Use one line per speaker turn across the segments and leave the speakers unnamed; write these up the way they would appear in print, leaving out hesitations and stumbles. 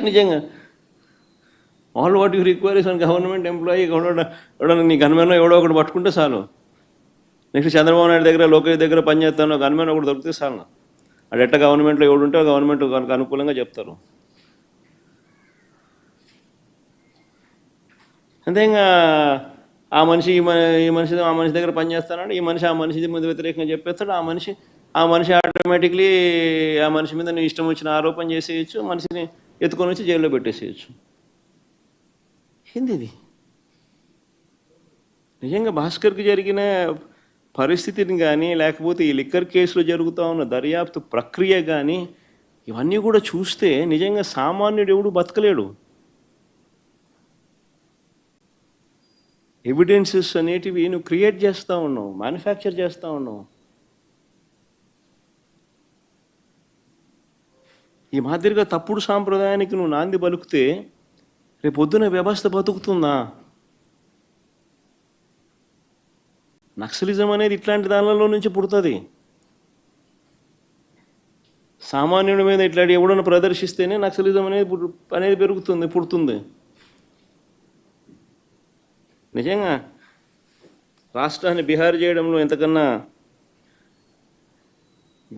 నిజంగా all what you require is government employee ఎవడో నీ గన్మెన్ ఎవడో ఒకటి పట్టుకుంటే చాలు. నెక్స్ట్ చంద్రబాబు నాయుడు దగ్గర లోకేష్ దగ్గర పనిచేస్తాను గన్మెన్ ఒకటి దొరికితే చాలు. అది ఎట్ట గవర్నమెంట్లో ఎవడుంటే గవర్నమెంట్ అనుకూలంగా చెప్తారు. అంతే ఇంకా ఆ మనిషి ఈ మనిషి దగ్గర పనిచేస్తానంటే ఈ మనిషి ఆ మనిషి మీద వ్యతిరేకంగా చెప్పేస్తాడు. ఆ మనిషి ఆటోమేటిక్లీ ఆ మనిషి మీద నీ ఇష్టం వచ్చిన ఆరోపణ చేసేయచ్చు, మనిషిని ఎత్తుకొని వచ్చి జైల్లో పెట్టేసేయచ్చు. ఏంది ఇది? నిజంగా భాస్కర్కి జరిగిన పరిస్థితిని కానీ లేకపోతే ఈ లిక్కర్ కేసులో జరుగుతూ ఉన్న దర్యాప్తు ప్రక్రియ కానీ ఇవన్నీ కూడా చూస్తే నిజంగా సామాన్యుడు ఎవడు బతకలేడు. ఎవిడెన్సెస్ అనేటివి నువ్వు క్రియేట్ చేస్తూ ఉన్నావు, మ్యానుఫ్యాక్చర్ చేస్తూ ఉన్నావు. ఈ మాదిరిగా తప్పుడు సాంప్రదాయానికి నువ్వు నాంది పలుకుతే రేపొద్దున వ్యవస్థ బతుకుతుందా? నక్సలిజం అనేది ఇట్లాంటి దానిలో నుంచి పుడుతుంది. సామాన్యుడి మీద ఇట్లాంటి ఎవడన్నా ప్రదర్శిస్తేనే నక్సలిజం అనేది పుడుతుంది. నిజంగా రాష్ట్రాన్ని బిహార్ చేయడంలో ఎంతకన్నా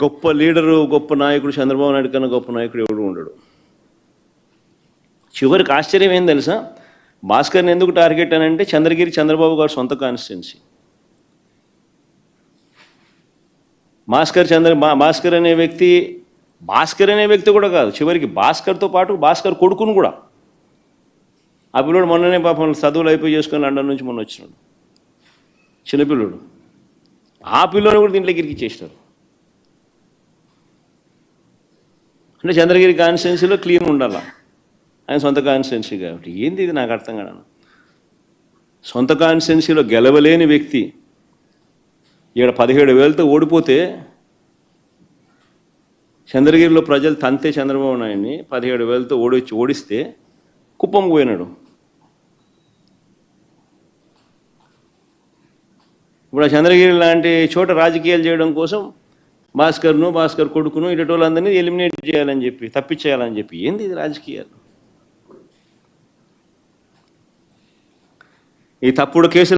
గొప్ప లీడరు, గొప్ప నాయకుడు చంద్రబాబు నాయుడు కన్నా గొప్ప నాయకుడు ఎవడు ఉండడు. చివరికి ఆశ్చర్యం ఏం తెలుసా? భాస్కర్ని ఎందుకు టార్గెట్ అని అంటే చంద్రగిరి చంద్రబాబు గారు సొంత కాన్స్టిట్యున్సీ. భాస్కర్ అనే వ్యక్తి కూడా కాదు, చివరికి భాస్కర్తో పాటు భాస్కర్ కొడుకును కూడా. ఆ పిల్లడు మొన్ననే పాపం చదువులు అయిపోయి చేసుకొని లండన్ నుంచి మొన్న వచ్చినాడు, చిన్నపిల్లడు. ఆ పిల్లని కూడా దీంట్లోకి ఇరికిచ్చేసినారు. అంటే చంద్రగిరి కాన్స్టిట్యున్సీలో క్లీన్ ఉండాలా, ఆయన సొంత కాన్స్టిట్యున్సీ కాబట్టి. ఏంది ఇది నాకు అర్థం కాదు. సొంత కాన్స్టిట్యున్సీలో గెలవలేని వ్యక్తి ఇక్కడ 17,000తో ఓడిపోతే చంద్రగిరిలో ప్రజలు తంతే చంద్రబాబు నాయుడిని 17,000తో ఓడిస్తే కుప్పం పోయినాడు. ఇప్పుడు ఆ చంద్రగిరి లాంటి చోట రాజకీయాలు చేయడం కోసం భాస్కర్ కొడుకును ఇటు వాళ్ళందరినీ ఎలిమినేట్ చేయాలని చెప్పి, తప్పించేయాలని చెప్పి. ఏంది ఇది రాజకీయాలు? ఈ తప్పుడు కేసులు